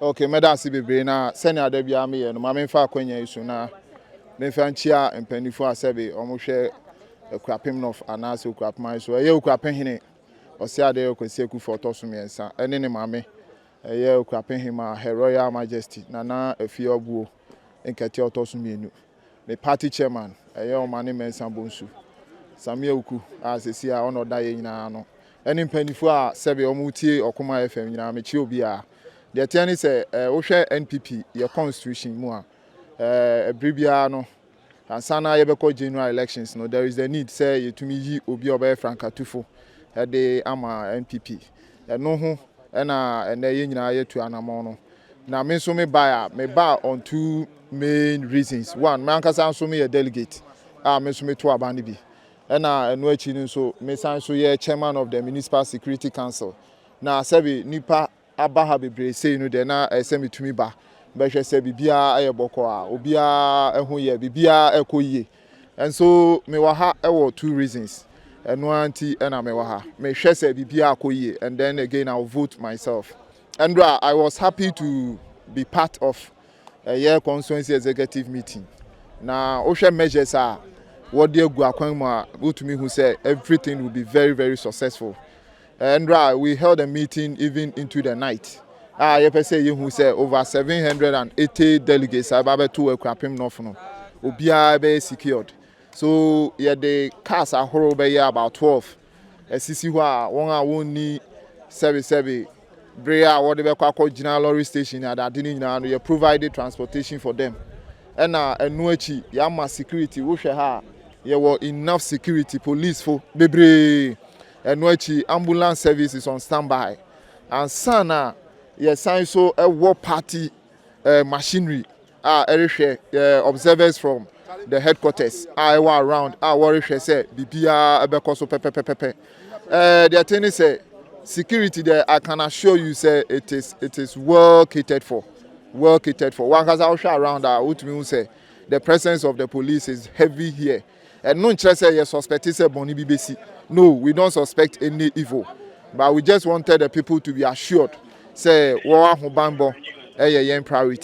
Okay, madam Sibi na senior debia me no ma memfa akwanya isu na memfa nchia mpanifo asebe omohwe Akuapem North anase Akuapem so eye Akuapem hene osiade okwesieku for tosumiensa ene ne mame eye Akuapem hima Her Royal Majesty nana afiobuo nkete otosumienu the party chairman eye omane mensa bonsu Samia Uku asesi a ono da ye nyina no ene mpanifo a sebe omutie okoma FM nyina mechi obi a the attorney say wohwe NPP your constitution mu a bribia no ansana yebeko general elections no there is the need say yetumi yi obi oba frankatufo de ama NPP no ho na ye nyina yetu anamo no na me so me ba on two main reasons. One, me ankasa so me a delegate me so me to abani bi na eno achi ni so me san so ye chairman of the Municipal Security Council na sebi nipa abaha bebre say no de na esemi tumi ba behwe se bibia ayeboko a obia eho ye bibia ekoyie and so me wa ha ewo two reasons eno anti na me wa ha me hwe se bibia akoyie and then again I'll vote myself. And I was happy to be part of a year constituency executive meeting. Now ohwe measures are what dey gu akwan mu a utumi who say everything will be very, very successful. And we held a meeting even into the night. You say you who say over 780 delegates about to Akuapem North no. Obia be secured. So yeah, the cars are horrible about 12. SCC one ni 77 Brea whatever kwa general lorry station that didn't know you provided transportation for them. And nuachi yama security wo hwe ha ye were enough security police for bebre. And ambulance service is on standby. And sana, yes, so a war party machinery. Observers from the headquarters. I were around. I worry say Bibia Abekoso Pepe. The attorney say security there. I can assure you say it is well catered for. Well catered for. One has also around what me say the presence of the police is heavy here. And no interest say suspect is a boni BBC. No, we don't suspect any evil. But we just wanted the people to be assured say wa ho banbo yen priority.